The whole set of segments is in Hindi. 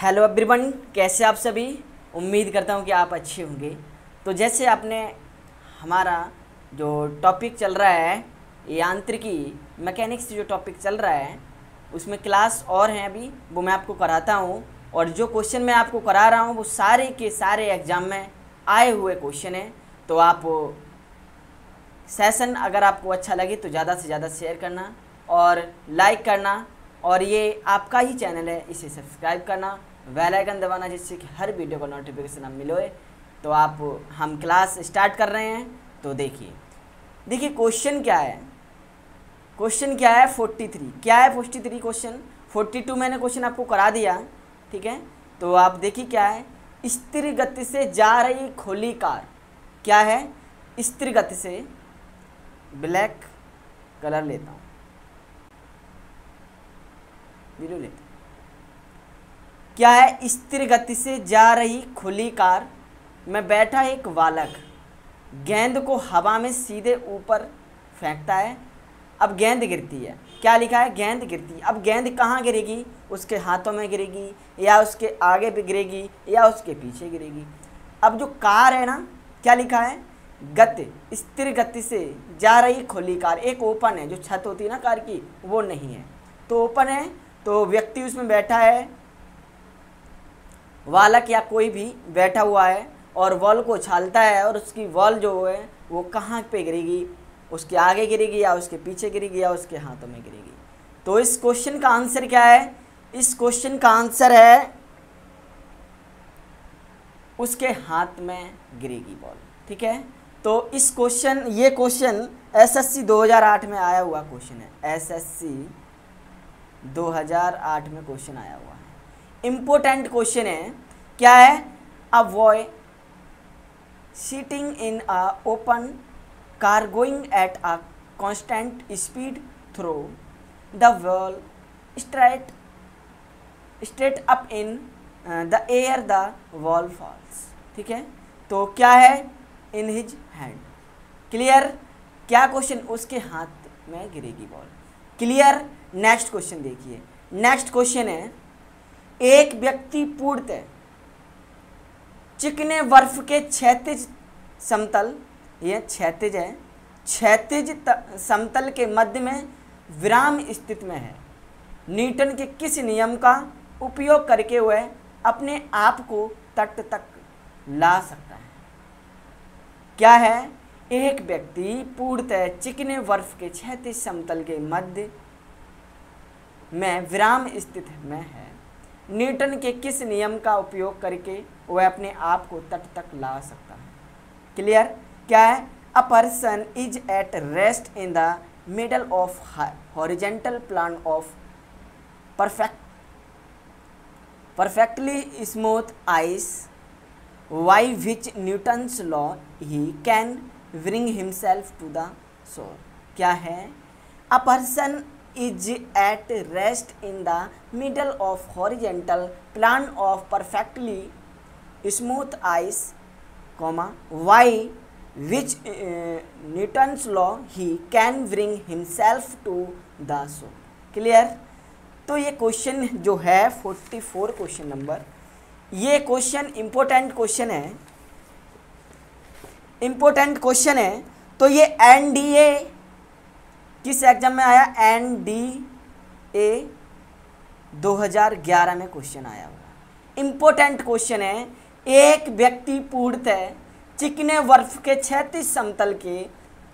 हेलो एवरीवन, कैसे आप सभी। उम्मीद करता हूँ कि आप अच्छे होंगे। तो जैसे आपने हमारा जो टॉपिक चल रहा है यांत्रिकी मैकेनिक्स जो टॉपिक चल रहा है उसमें क्लास और हैं अभी, वो मैं आपको कराता हूँ। और जो क्वेश्चन मैं आपको करा रहा हूँ वो सारे के सारे एग्ज़ाम में आए हुए क्वेश्चन हैं। तो आप सेशन अगर आपको अच्छा लगे तो ज़्यादा से ज़्यादा शेयर करना और लाइक करना, और ये आपका ही चैनल है, इसे सब्सक्राइब करना, बेल आइकन दबाना, जिससे कि हर वीडियो का नोटिफिकेशन आप मिले। तो हम क्लास स्टार्ट कर रहे हैं। तो देखिए क्वेश्चन क्या है। क्वेश्चन क्या है 43। क्या है 43 क्वेश्चन। 42 मैंने क्वेश्चन आपको करा दिया, ठीक है। तो आप देखिए क्या है। स्थिर गति से जा रही खुली कार। क्या है? स्थिर गति से, ब्लैक कलर लेता हूँ, वीडियो लेता हूँ। क्या है? स्थिर गति से जा रही खुली कार में बैठा एक बालक गेंद को हवा में सीधे ऊपर फेंकता है। अब गेंद गिरती है। क्या लिखा है? गेंद गिरती है। अब गेंद कहाँ गिरेगी? उसके हाथों में गिरेगी, या उसके आगे भी गिरेगी, या उसके पीछे गिरेगी। अब जो कार है ना, क्या लिखा है? गति, स्थिर गति से जा रही खुली कार। एक ओपन है, जो छत होती है ना कार की, वो नहीं है, तो ओपन है। तो व्यक्ति उसमें बैठा है, बालक या कोई भी बैठा हुआ है, और बॉल को उछालता है, और उसकी बॉल जो है वो कहाँ पे गिरेगी? उसके आगे गिरेगी, या उसके पीछे गिरेगी, या उसके हाथों में गिरेगी। तो इस क्वेश्चन का आंसर क्या है? इस क्वेश्चन का आंसर है उसके हाथ में गिरेगी बॉल, ठीक है। तो ये क्वेश्चन एसएससी 2008 में आया हुआ क्वेश्चन है। एसएससी 2008 में क्वेश्चन आया हुआ है, इम्पोर्टेंट क्वेश्चन है। क्या है? A boy sitting in a open car going at a constant speed through the ball straight up in the air the ball falls, ठीक है। तो क्या है? In his hand. क्लियर? क्या क्वेश्चन? उसके हाथ में गिरेगी बॉल। क्लियर? नेक्स्ट क्वेश्चन देखिए। नेक्स्ट क्वेश्चन है, एक व्यक्ति पूर्णतः चिकने बर्फ के क्षैतिज समतल, ये क्षैतिज है, क्षैतिज समतल के मध्य में विराम स्थिति में है। न्यूटन के किस नियम का उपयोग करके वह अपने आप को तट तक ला सकता है? क्या है? एक व्यक्ति पूर्णतः चिकने बर्फ के क्षैतिज समतल के मध्य में विराम स्थिति में है। न्यूटन के किस नियम का उपयोग करके वह अपने आप को तट तक ला सकता है? क्लियर? क्या है? A person is at rest in the middle of horizontal plan of perfectly smooth ice, by which Newton's law he can bring himself to the shore. क्या है? A person is at rest in the middle of horizontal plane of perfectly smooth ice, by which Newton's law he can bring himself to the shore. Clear? तो ये क्वेश्चन जो है 44 क्वेश्चन नंबर, ये क्वेश्चन इम्पोर्टेंट क्वेश्चन है, इम्पोर्टेंट क्वेश्चन है। तो ये एनडीए किस एग्जाम में आया? एनडीए 2011 में क्वेश्चन आया हुआ, इम्पोर्टेंट क्वेश्चन है। एक व्यक्ति पूर्णतः चिकने बर्फ के क्षैतिज समतल के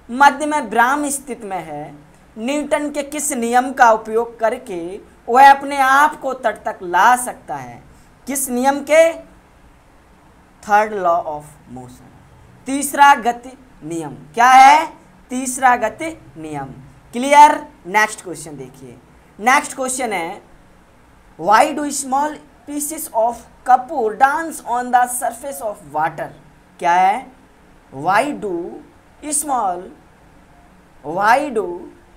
मध्य में विराम स्थिति में है। न्यूटन के किस नियम का उपयोग करके वह अपने आप को तट तक ला सकता है? किस नियम के? थर्ड लॉ ऑफ मोशन, तीसरा गति नियम। क्या है? तीसरा गति नियम। क्लियर? नेक्स्ट क्वेश्चन देखिए। नेक्स्ट क्वेश्चन है, why do small pieces of Kapoor dance on the surface of water? क्या है? Why do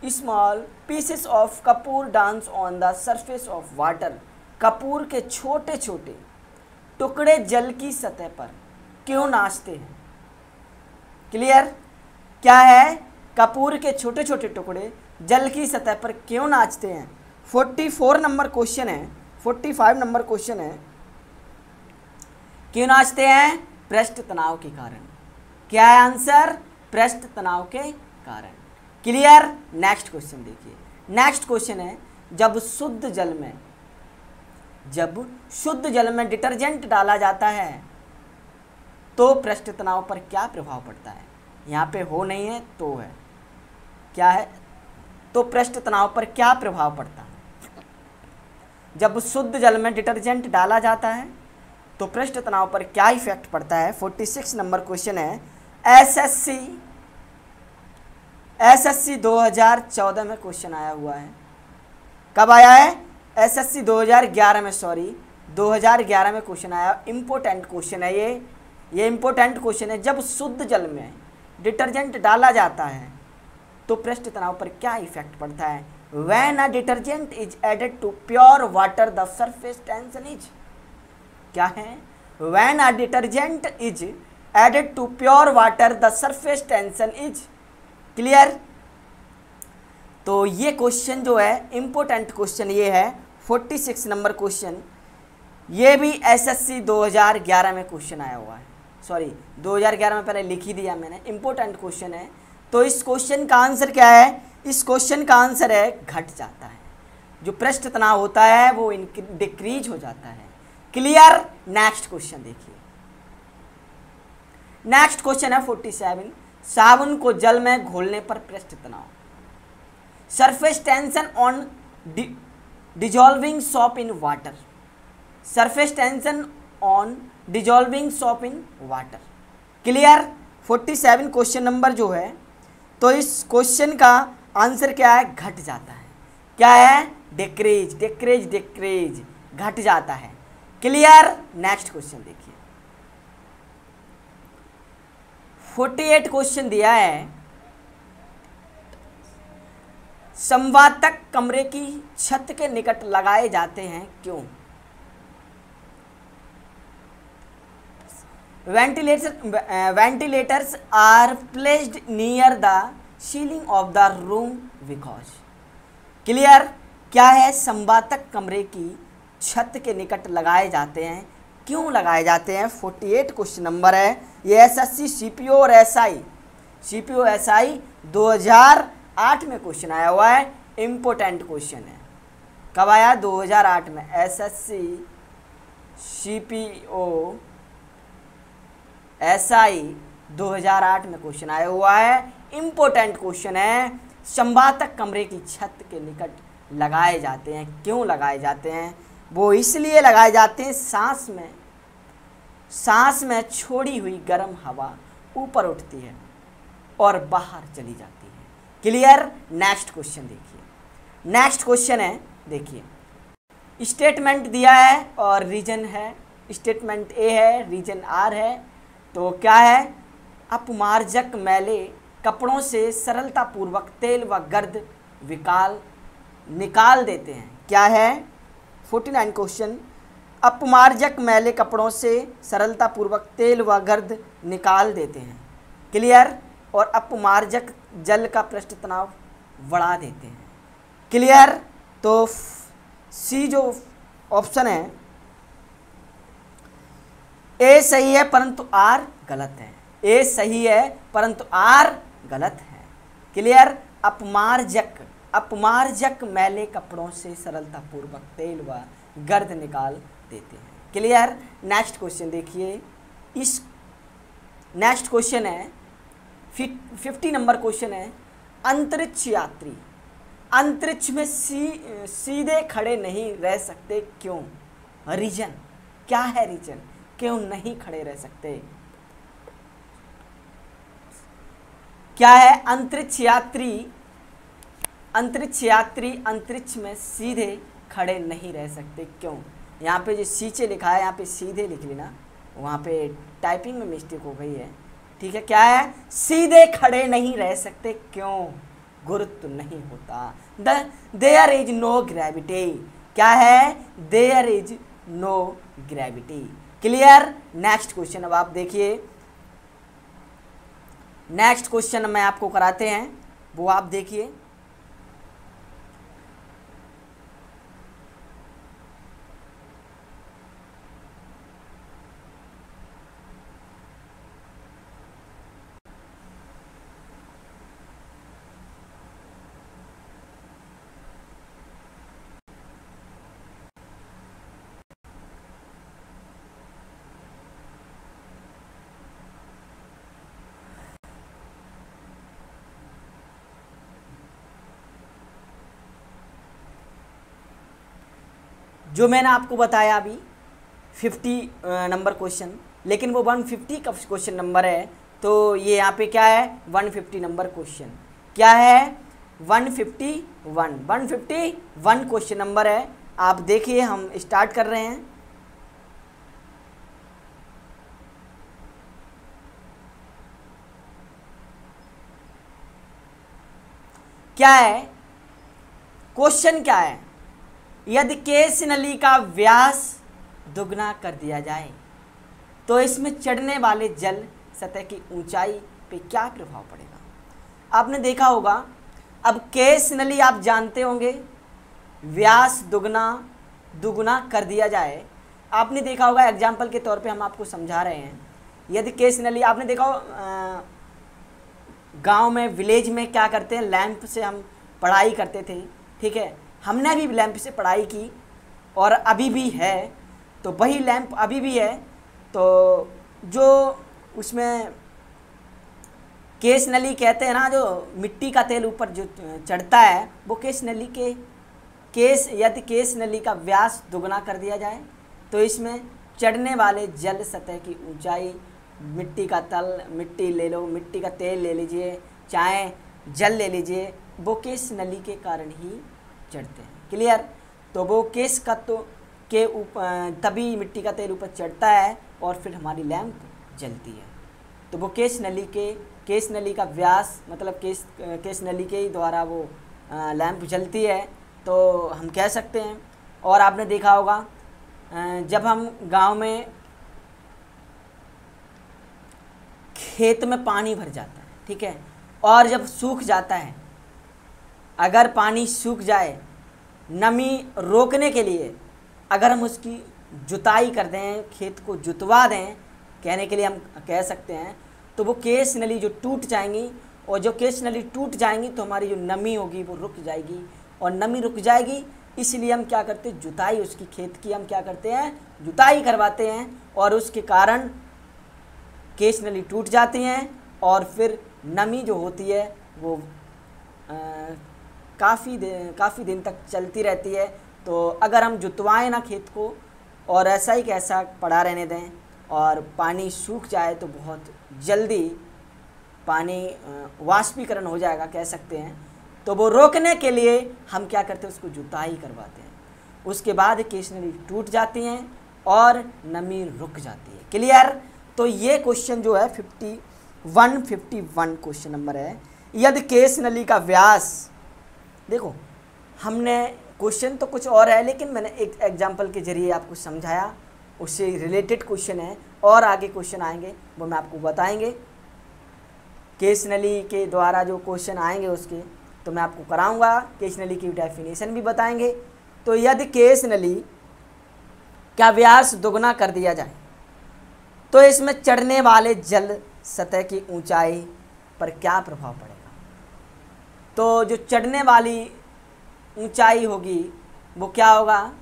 small pieces of Kapoor dance on the surface of water? Kapoor के छोटे छोटे टुकड़े जल की सतह पर क्यों नाचते हैं? क्लियर? क्या है? कपूर के छोटे छोटे टुकड़े जल की सतह पर क्यों नाचते हैं? 44 नंबर क्वेश्चन है, 45 नंबर क्वेश्चन है। क्यों नाचते हैं? पृष्ठ तनाव के कारण। क्या है आंसर? पृष्ठ तनाव के कारण। क्लियर? नेक्स्ट क्वेश्चन देखिए। नेक्स्ट क्वेश्चन है, जब शुद्ध जल में डिटर्जेंट डाला जाता है तो पृष्ठ तनाव पर क्या प्रभाव पड़ता है? यहाँ पे हो नहीं है तो है, क्या है? तो पृष्ठ तनाव पर क्या प्रभाव पड़ता है? जब शुद्ध जल में डिटर्जेंट डाला जाता है तो पृष्ठ तनाव पर क्या इफेक्ट पड़ता है? 46 नंबर क्वेश्चन है। एसएससी 2014 में क्वेश्चन आया हुआ है। कब आया है? एसएससी 2011 में, सॉरी 2011 में क्वेश्चन आया। इम्पोर्टेंट क्वेश्चन है ये इम्पोर्टेंट क्वेश्चन है। जब शुद्ध जल में डिटर्जेंट डाला जाता है तो पृष्ठ तनाव पर क्या इफेक्ट पड़ता है? When a detergent is added to pure water, the surface tension is, क्या है? When a detergent is added to pure water, the surface tension is, clear? तो ये क्वेश्चन जो है इम्पोर्टेंट क्वेश्चन ये है 46 नंबर क्वेश्चन। ये भी एसएससी 2011 में क्वेश्चन आया हुआ है, सॉरी 2011 में पहले लिख ही दिया मैंने। इम्पोर्टेंट क्वेश्चन है। तो इस क्वेश्चन का आंसर क्या है? इस क्वेश्चन का आंसर है घट जाता है। जो पृष्ठ तनाव होता है वो डिक्रीज हो जाता है। क्लियर? नेक्स्ट क्वेश्चन देखिए। नेक्स्ट क्वेश्चन है 47। साबुन को जल में घोलने पर पृष्ठ तनाव, surface tension on dissolving soap in water, surface tension on dissolving soap in water. Clear? 47 question number जो है, तो इस क्वेश्चन का आंसर क्या है? घट जाता है। क्या है? डिक्रीज, डिक्रीज, डिक्रीज, घट जाता है। क्लियर? नेक्स्ट क्वेश्चन देखिए। 48 क्वेश्चन दिया है, संवातक कमरे की छत के निकट लगाए जाते हैं क्यों? Ventilators are placed near the ceiling of the room because. Clear? क्या है? संवातक कमरे की छत के निकट लगाए जाते हैं, क्यों लगाए जाते हैं? 48 क्वेश्चन नंबर है। ये एसएससी सीपीओ और एसआई 2008 में क्वेश्चन आया हुआ है। इम्पोर्टेंट क्वेश्चन है। कब आया? 2008 में। एसएससी सीपीओ एसआई 2008 में क्वेश्चन आया हुआ है। इम्पोर्टेंट क्वेश्चन है। संवातक कमरे की छत के निकट लगाए जाते हैं, क्यों लगाए जाते हैं? वो इसलिए लगाए जाते हैं, सांस में छोड़ी हुई गर्म हवा ऊपर उठती है और बाहर चली जाती है। क्लियर? नेक्स्ट क्वेश्चन देखिए। नेक्स्ट क्वेश्चन है, देखिए स्टेटमेंट दिया है और रीजन है। स्टेटमेंट ए है, रीजन आर है। तो क्या है? अपमार्जक मैले कपड़ों से सरलतापूर्वक तेल व गर्द निकाल देते हैं। क्या है? 49 क्वेश्चन। अपमार्जक मैले कपड़ों से सरलतापूर्वक तेल व गर्द निकाल देते हैं। क्लियर? और अपमार्जक जल का पृष्ठ तनाव बढ़ा देते हैं। क्लियर? तो सी जो ऑप्शन है ए सही है परंतु आर गलत है। ए सही है परंतु आर गलत है। क्लियर? अपमार्जक मैले कपड़ों से सरलतापूर्वक तेल व गर्द निकाल देते हैं। क्लियर? नेक्स्ट क्वेश्चन देखिए। इस नेक्स्ट क्वेश्चन है 50 नंबर क्वेश्चन है, अंतरिक्ष यात्री अंतरिक्ष में सीधे खड़े नहीं रह सकते क्यों? रीजन क्या है? रीजन क्यों नहीं खड़े रह सकते? क्या है? अंतरिक्ष यात्री अंतरिक्ष में सीधे खड़े नहीं रह सकते क्यों? यहाँ पे जो सीचे लिखा है यहाँ पे सीधे लिख लेना, वहाँ पे टाइपिंग में मिस्टेक हो गई है। ठीक है? क्या है? सीधे खड़े नहीं रह सकते क्यों? गुरुत्व नहीं होता। There is no gravity. क्या है? There is no gravity. Clear? Next question अब आप देखिए। नेक्स्ट क्वेश्चन में आपको कराते हैं, वो आप देखिए। जो मैंने आपको बताया अभी 50 नंबर क्वेश्चन, लेकिन वो 150 का क्वेश्चन नंबर है। तो ये यहाँ पे क्या है 150 नंबर क्वेश्चन, क्या है 151 क्वेश्चन नंबर है। आप देखिए हम स्टार्ट कर रहे हैं। क्या है क्वेश्चन, क्या है, यदि केस नली का व्यास दुगना कर दिया जाए तो इसमें चढ़ने वाले जल सतह की ऊंचाई पे क्या प्रभाव पड़ेगा। आपने देखा होगा, अब केस नली आप जानते होंगे, व्यास दुगना कर दिया जाए। आपने देखा होगा, एग्जाम्पल के तौर पे हम आपको समझा रहे हैं। यदि केस नली आपने देखा हो, गांव में विलेज में क्या करते हैं, लैंप से हम पढ़ाई करते थे, ठीक है। हमने भी लैंप से पढ़ाई की और अभी भी है, तो वही लैंप अभी भी है। तो जो उसमें केस नली कहते हैं ना, जो मिट्टी का तेल ऊपर जो चढ़ता है, वो केस नली के यदि केस नली का व्यास दुगना कर दिया जाए तो इसमें चढ़ने वाले जल सतह की ऊंचाई, मिट्टी का तल, मिट्टी ले लो, मिट्टी का तेल ले लीजिए, चाहे जल ले लीजिए, वो केस नली के कारण ही चढ़ते हैं। क्लियर। तो वो केस का तो के ऊपर तभी मिट्टी का तेल ऊपर चढ़ता है और फिर हमारी लैंप जलती है। तो वो केस नली का व्यास, मतलब केस नली के ही द्वारा वो लैंप जलती है, तो हम कह सकते हैं। और आपने देखा होगा, जब हम गांव में खेत में पानी भर जाता है, ठीक है, और जब सूख जाता है, अगर पानी सूख जाए, नमी रोकने के लिए अगर हम उसकी जुताई कर दें, खेत को जुतवा दें, कहने के लिए हम कह सकते हैं, तो वो केस नली जो टूट जाएंगी, और जो केस नली टूट जाएंगी तो हमारी जो नमी होगी वो रुक जाएगी, और नमी रुक जाएगी, इसलिए हम क्या करते हैं, जुताई उसकी खेत की हम क्या करते हैं, जुताई करवाते हैं, और उसके कारण केस नली टूट जाती हैं और फिर नमी जो होती है वो काफ़ी दिन तक चलती रहती है। तो अगर हम जुतवाएं ना खेत को और ऐसा ही कैसा पड़ा रहने दें और पानी सूख जाए तो बहुत जल्दी पानी वाष्पीकरण हो जाएगा, कह सकते हैं। तो वो रोकने के लिए हम क्या करते हैं, उसको जुताई करवाते हैं। उसके बाद केस नली टूट जाती हैं और नमी रुक जाती है। क्लियर। तो ये क्वेश्चन जो है 151 क्वेश्चन नंबर है। यदि केस नली का व्यास, देखो हमने क्वेश्चन तो कुछ और है, लेकिन मैंने एक एग्जांपल के जरिए आपको समझाया, उससे रिलेटेड क्वेश्चन है, और आगे क्वेश्चन आएंगे वो मैं आपको बताएंगे। केस नली के द्वारा जो क्वेश्चन आएंगे उसके तो मैं आपको कराऊंगा, केस नली की डेफिनेशन भी बताएंगे। तो यदि केस नली का व्यास दुगना कर दिया जाए तो इसमें चढ़ने वाले जल सतह की ऊंचाई पर क्या प्रभाव पड़ेगा। तो जो चढ़ने वाली ऊंचाई होगी वो क्या होगा,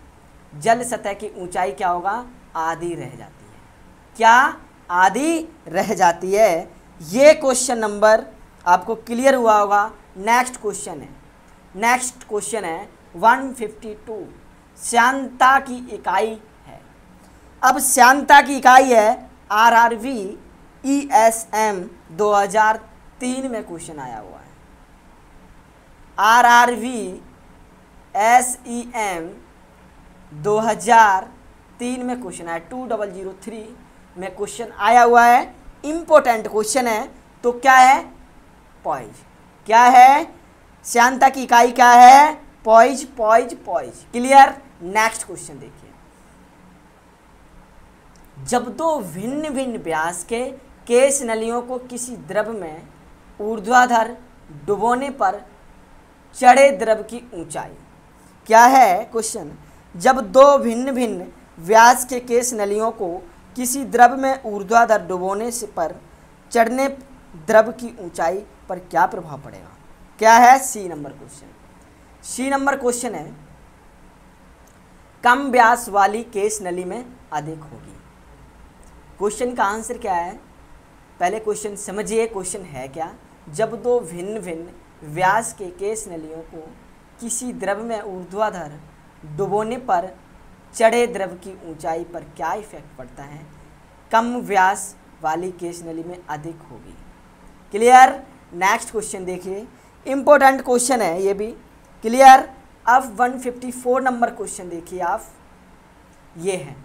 जल सतह की ऊंचाई क्या होगा, आधी रह जाती है। क्या आधी रह जाती है। ये क्वेश्चन नंबर आपको क्लियर हुआ होगा। नेक्स्ट क्वेश्चन है 152, श्यानता की इकाई है। अब श्यानता की इकाई है RRV ESM 2003 में क्वेश्चन आया हुआ है। RRV SEM 2003 में क्वेश्चन आया, 2003 में क्वेश्चन आया हुआ है। इम्पोर्टेंट क्वेश्चन है। तो क्या है, पॉइज। क्या है, श्यानता की इकाई क्या है, पॉइज। क्लियर। नेक्स्ट क्वेश्चन देखिए, जब दो भिन्न भिन्न व्यास के केस नलियों को किसी द्रव में ऊर्ध्वाधर डुबोने पर चढ़े द्रव की ऊंचाई क्या है। क्वेश्चन, जब दो भिन्न भिन्न व्यास के केस नलियों को किसी द्रव में ऊर्ध्वाधर डुबोने से पर चढ़ने द्रव की ऊंचाई पर क्या प्रभाव पड़ेगा। क्या है, सी नंबर क्वेश्चन है, कम व्यास वाली केस नली में अधिक होगी। क्वेश्चन का आंसर क्या है, पहले क्वेश्चन समझिए। क्वेश्चन है क्या, जब दो भिन्न भिन्न व्यास के केस नलियों को किसी द्रव में ऊर्ध्वाधर डुबोने पर चढ़े द्रव की ऊंचाई पर क्या इफेक्ट पड़ता है? कम व्यास वाली केस नली में अधिक होगी। क्लियर? नेक्स्ट क्वेश्चन देखिए, इंपॉर्टेंट क्वेश्चन है ये भी। क्लियर? अब 154 नंबर क्वेश्चन देखिए आप, ये है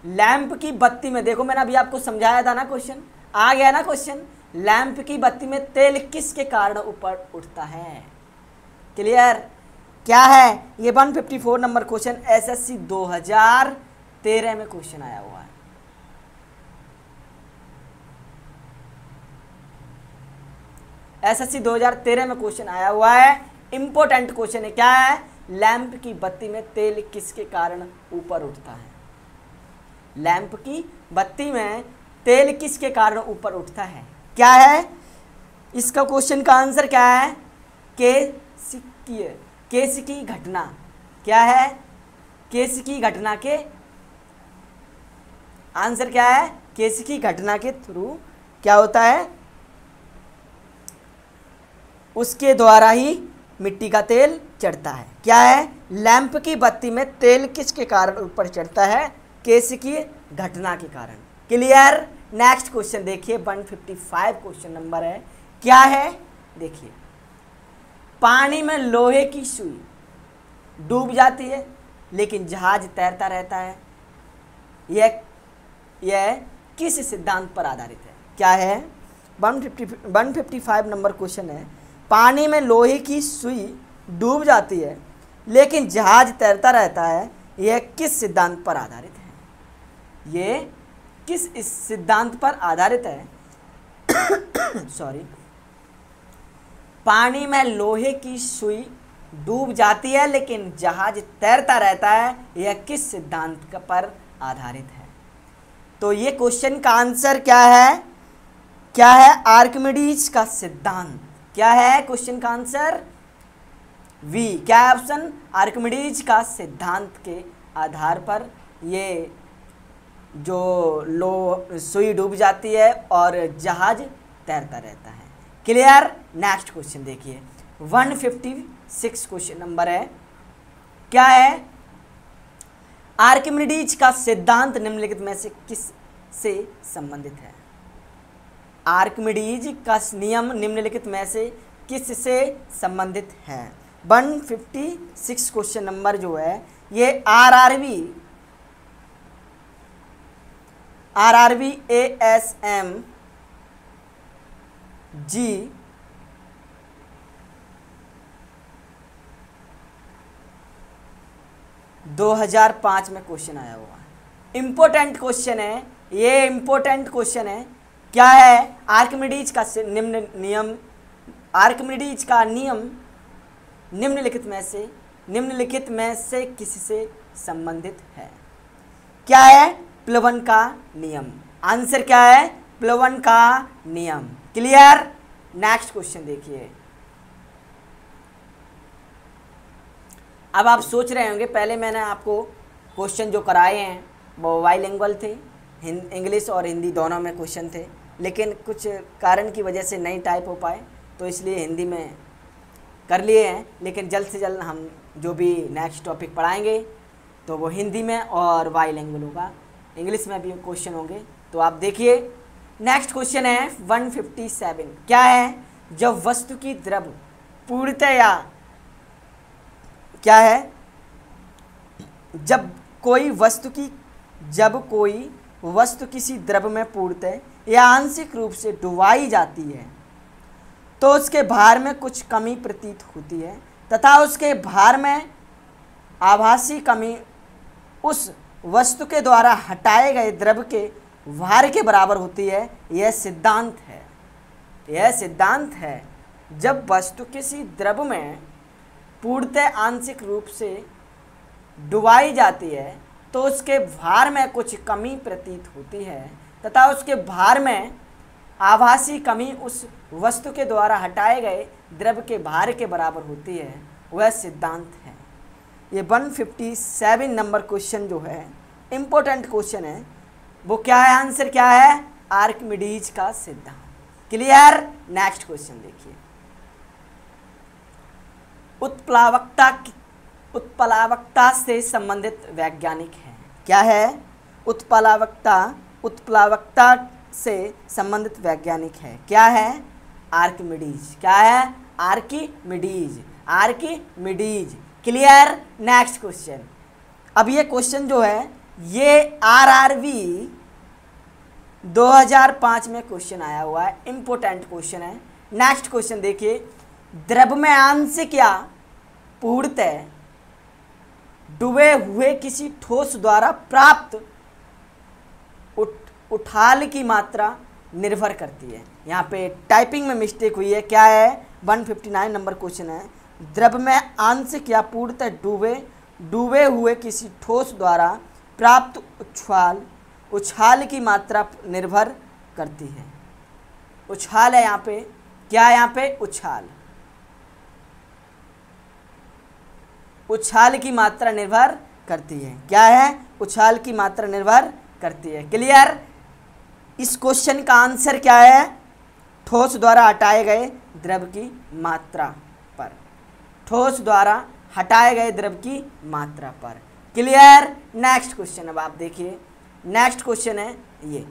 लैंप की बत्ती में, देखो मैंने अभी आपको समझाया था ना, क्वेश्चन आ गया ना क्वेश्चन, लैंप की बत्ती में तेल किसके कारण ऊपर उठता है? क्लियर? क्या है ये? 154 नंबर क्वेश्चन एसएससी 2013 में क्वेश्चन आया हुआ है। एसएससी 2013 में क्वेश्चन आया हुआ है, इंपॉर्टेंट क्वेश्चन है। क्या है? लैंप की बत्ती में तेल किसके कारण ऊपर उठता है? लैंप की बत्ती में तेल किसके कारण ऊपर उठता है? क्या है इसका क्वेश्चन का आंसर? क्या है? केस की घटना। क्या है? केस की घटना के आंसर क्या है? केस की घटना के थ्रू क्या होता है? उसके द्वारा ही मिट्टी का तेल चढ़ता है। क्या है? लैंप की बत्ती में तेल किसके कारण ऊपर चढ़ता है? केस की घटना के कारण। क्लियर? नेक्स्ट क्वेश्चन देखिए, 155 क्वेश्चन नंबर है। क्या है? देखिए, पानी में लोहे की सुई डूब जाती है लेकिन जहाज तैरता रहता है, यह किस सिद्धांत पर आधारित है? क्या है? 155 नंबर क्वेश्चन है, पानी में लोहे की सुई डूब जाती है लेकिन जहाज तैरता रहता है, यह किस सिद्धांत पर आधारित है? ये किस इस सिद्धांत पर आधारित है? सॉरी, पानी में लोहे की सुई डूब जाती है लेकिन जहाज तैरता रहता है, यह किस सिद्धांत पर आधारित है? तो ये क्वेश्चन का आंसर क्या है? क्या है? आर्किमिडीज का सिद्धांत। क्या है क्वेश्चन का आंसर? वी। क्या है ऑप्शन? आर्किमिडीज का सिद्धांत के आधार पर ये जो सुई डूब जाती है और जहाज तैरता रहता है। क्लियर? नेक्स्ट क्वेश्चन देखिए, 156 क्वेश्चन नंबर है। क्या है? आर्किमिडीज का सिद्धांत निम्नलिखित में से किस से संबंधित है? आर्किमिडीज का नियम निम्नलिखित में से किस से संबंधित है? 156 क्वेश्चन नंबर जो है ये आरआरबी एएसएम जी 2005 में क्वेश्चन आया हुआ है। इंपॉर्टेंट क्वेश्चन है ये, इंपॉर्टेंट क्वेश्चन है। क्या है? आर्किमिडीज का नियम, आर्किमिडीज का नियम निम्नलिखित में से किससे संबंधित है? क्या है? प्लवन का नियम। आंसर क्या है? प्लवन का नियम। क्लियर? नेक्स्ट क्वेश्चन देखिए। अब आप सोच रहे होंगे, पहले मैंने आपको क्वेश्चन जो कराए हैं वो बाइलिंगुअल थे, इंग्लिश और हिंदी दोनों में क्वेश्चन थे, लेकिन कुछ कारण की वजह से नहीं टाइप हो पाए तो इसलिए हिंदी में कर लिए हैं। लेकिन जल्द से जल्द हम जो भी नेक्स्ट टॉपिक पढ़ाएंगे तो वो हिंदी में और बाइलिंगुअल होगा, इंग्लिश में भी क्वेश्चन होंगे। तो आप देखिए, नेक्स्ट क्वेश्चन है 157। क्या है? जब वस्तु की द्रव पूर्णतया, क्या है? जब कोई वस्तु किसी द्रव में पूर्णतः या आंशिक रूप से डुबाई जाती है तो उसके भार में कुछ कमी प्रतीत होती है तथा उसके भार में आभासी कमी उस वस्तु के द्वारा हटाए गए द्रव के भार के बराबर होती है। यह सिद्धांत है। जब वस्तु किसी द्रव में पूर्णतः आंशिक रूप से डुबाई जाती है तो उसके भार में कुछ कमी प्रतीत होती है तथा उसके भार में आभासी कमी उस वस्तु के द्वारा हटाए गए द्रव के भार के बराबर होती है, वह सिद्धांत है। ये 157 नंबर क्वेश्चन जो है इम्पोर्टेंट क्वेश्चन है, वो क्या है? आंसर क्या है? आर्किमिडीज का सिद्धांत। क्लियर? नेक्स्ट क्वेश्चन देखिए, उत्प्लावकता से संबंधित वैज्ञानिक है? क्या है? उत्प्लावकता से संबंधित वैज्ञानिक है। क्या है? आर्किमिडीज। क्या है? आर्किमिडीज। क्लियर। Next question. अब ये क्वेश्चन जो है ये आरआरबी 2005 में क्वेश्चन आया हुआ है, इंपॉर्टेंट क्वेश्चन है। नेक्स्ट क्वेश्चन देखिए, द्रव्यमांशिक या पूर्णतः डूबे हुए किसी ठोस द्वारा प्राप्त उछाल की मात्रा निर्भर करती है। यहाँ पे टाइपिंग में मिस्टेक हुई है। क्या है? 159 नंबर क्वेश्चन है। द्रव में आंशिक या पूर्णतः डूबे हुए किसी ठोस द्वारा प्राप्त उछाल की मात्रा निर्भर करती है। उछाल है यहाँ पे। क्या है यहाँ पे? उछाल की मात्रा निर्भर करती है। क्या है? उछाल की मात्रा निर्भर करती है। क्लियर। इस क्वेश्चन का आंसर क्या है? ठोस द्वारा हटाए गए द्रव की मात्रा पर। ठोस द्वारा हटाए गए द्रव की मात्रा पर। क्लियर। Next question. अब आप देखिए, नेक्स्ट क्वेश्चन है ये,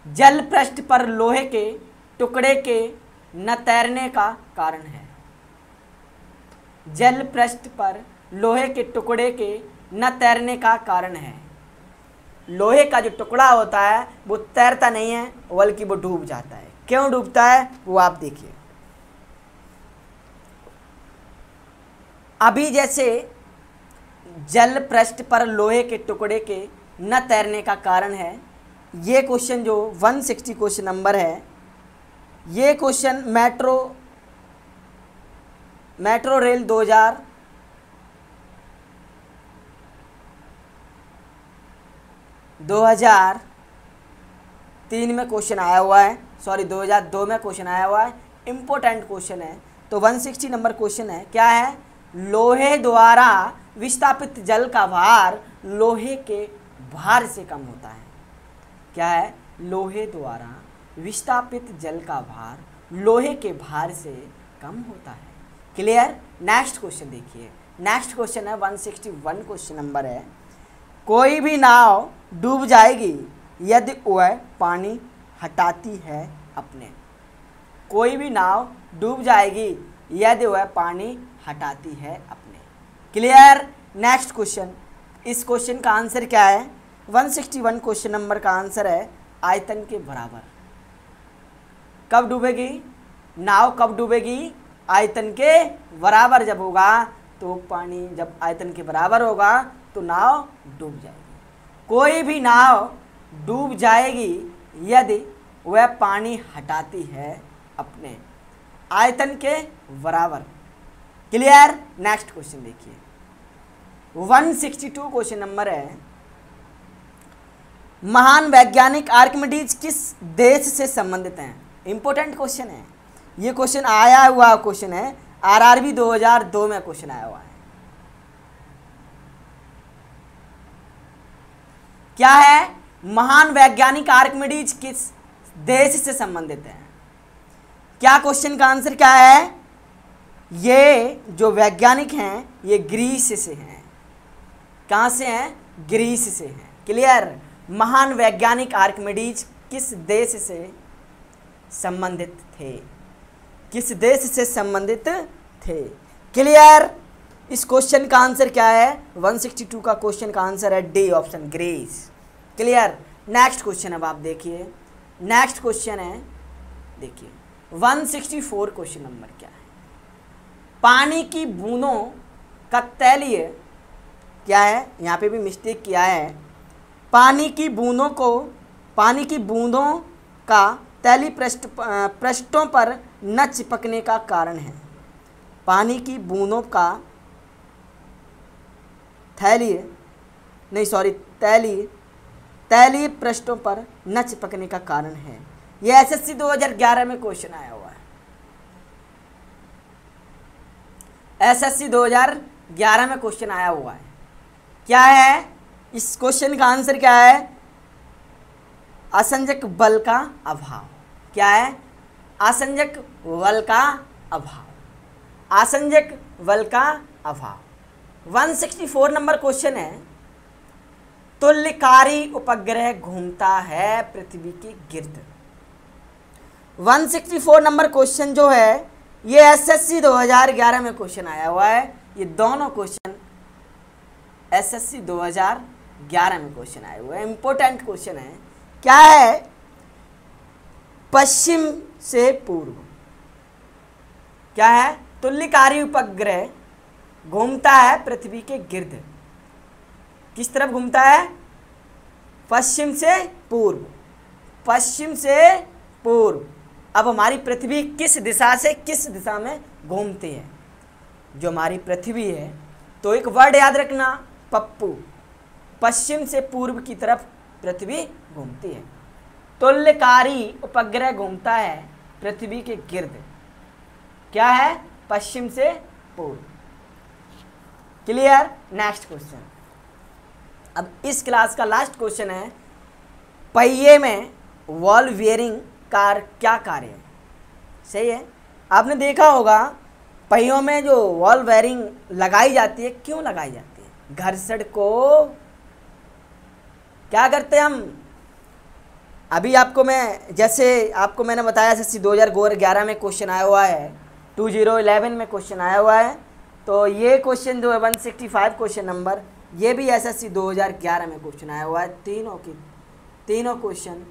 जल पृष्ठ पर लोहे के टुकड़े के न तैरने का कारण है। जल पृष्ठ पर लोहे के टुकड़े के न तैरने का कारण है। लोहे का जो टुकड़ा होता है वो तैरता नहीं है, बल्कि वो डूब जाता है। क्यों डूबता है वो आप देखिए। अभी जैसे जल पृष्ठ पर लोहे के टुकड़े के न तैरने का कारण है, ये क्वेश्चन जो 160 क्वेश्चन नंबर है, ये क्वेश्चन मेट्रो रेल 2003 में क्वेश्चन आया हुआ है, सॉरी 2002 में क्वेश्चन आया हुआ है। इम्पोर्टेंट क्वेश्चन है। तो 160 नंबर क्वेश्चन है। क्या है? लोहे द्वारा विस्थापित जल का भार लोहे के भार से कम होता है। क्या है? लोहे द्वारा विस्थापित जल का भार लोहे के भार से कम होता है। क्लियर। नेक्स्ट क्वेश्चन देखिए, नेक्स्ट क्वेश्चन है 161 क्वेश्चन नंबर है, कोई भी नाव डूब जाएगी यदि वह पानी हटाती है अपने। कोई भी नाव डूब जाएगी यदि वह पानी हटाती है अपने। क्लियर। Next question. इस क्वेश्चन का आंसर क्या है? 161 क्वेश्चन नंबर का आंसर है आयतन के बराबर। कब डूबेगी नाव? कब डूबेगी? आयतन के बराबर जब होगा तो पानी, जब आयतन के बराबर होगा तो नाव डूब जाएगी। कोई भी नाव डूब जाएगी यदि वह पानी हटाती है अपने आयतन के बराबर। क्लियर। नेक्स्ट क्वेश्चन देखिए, 162 क्वेश्चन नंबर है, महान वैज्ञानिक आर्किमिडीज किस देश से संबंधित हैं? इंपॉर्टेंट क्वेश्चन है। ये क्वेश्चन आया हुआ क्वेश्चन है, आरआरबी 2002 में क्वेश्चन आया हुआ है। क्या है? महान वैज्ञानिक आर्किमिडीज किस देश से संबंधित है? क्या क्वेश्चन का आंसर क्या है? ये जो वैज्ञानिक हैं ये ग्रीस से हैं। कहाँ से हैं? ग्रीस से हैं। क्लियर। महान वैज्ञानिक आर्किमिडीज किस देश से संबंधित थे? किस देश से संबंधित थे? क्लियर। इस क्वेश्चन का आंसर क्या है? 162 का क्वेश्चन का आंसर है D option, grease. Clear. Next question अब आप देखिए, नेक्स्ट क्वेश्चन है देखिए 164 क्वेश्चन नंबर क्या है, पानी की बूंदों का तैलीय, क्या है यहाँ पे भी मिस्टेक किया है, पानी की बूंदों का तैलीय पृष्ठों पर न चिपकने का कारण है। पानी की बूंदों का तैलीय पृष्ठों पर न चिपकने का कारण है। यह एसएससी 2011 में क्वेश्चन आया हुआ है। एसएससी 2011 में क्वेश्चन आया हुआ है। क्या है? इस क्वेश्चन का आंसर क्या है? असंजक बल का अभाव। क्या है? असंजक बल का अभाव। असंजक बल का अभाव। 164 नंबर क्वेश्चन है, तुल्यकारी उपग्रह घूमता है पृथ्वी के गिर्द। 164 नंबर क्वेश्चन जो है ये एसएससी 2011 में क्वेश्चन आया हुआ है। ये दोनों क्वेश्चन एसएससी 2011 में क्वेश्चन आए हुए हैं, इंपॉर्टेंट क्वेश्चन है। क्या है? पश्चिम से पूर्व। क्या है? तुल्यकारी उपग्रह घूमता है पृथ्वी के गिर्द। किस तरफ घूमता है? पश्चिम से पूर्व। पश्चिम से पूर्व। अब हमारी पृथ्वी किस दिशा से किस दिशा में घूमती है? जो हमारी पृथ्वी है, तो एक वर्ड याद रखना, पप्पू। पश्चिम से पूर्व की तरफ पृथ्वी घूमती है। तुल्यकारी उपग्रह घूमता है पृथ्वी के गिर्द। क्या है? पश्चिम से पूर्व। क्लियर? Next question. अब इस क्लास का लास्ट क्वेश्चन है, पहिए में बॉल बेयरिंग का क्या कार्य है? सही है, आपने देखा होगा पहियों में जो बॉल बेयरिंग लगाई जाती है, क्यों लगाई जाती है? घर्षण को क्या करते हैं हम? अभी आपको मैंने बताया एसएससी 2011 में क्वेश्चन आया हुआ है, 2011 में क्वेश्चन आया हुआ है। तो ये क्वेश्चन जो है 165 क्वेश्चन नंबर, ये भी एसएससी 2011 में क्वेश्चन आया हुआ है। तीनों क्वेश्चन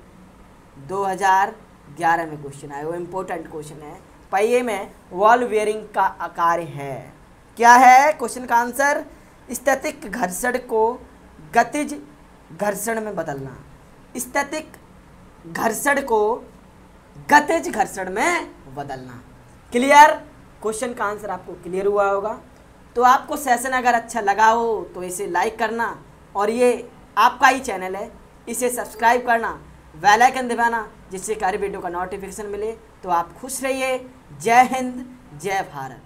2011 में क्वेश्चन आए हुए, इंपॉर्टेंट क्वेश्चन है। पहिए में बॉल बेयरिंग का कार्य है। क्या है क्वेश्चन का आंसर? स्थैतिक घर्षण को गतिज घर्षण में बदलना। स्थैतिक घर्षण को गतिज घर्षण में बदलना। क्लियर? क्वेश्चन का आंसर आपको क्लियर हुआ होगा। तो आपको सेशन अगर अच्छा लगा हो तो इसे लाइक करना, और ये आपका ही चैनल है, इसे सब्सक्राइब करना, बेल आइकन दबाना, जिससे हर वीडियो का नोटिफिकेशन मिले। तो आप खुश रहिए। जय हिंद, जय भारत।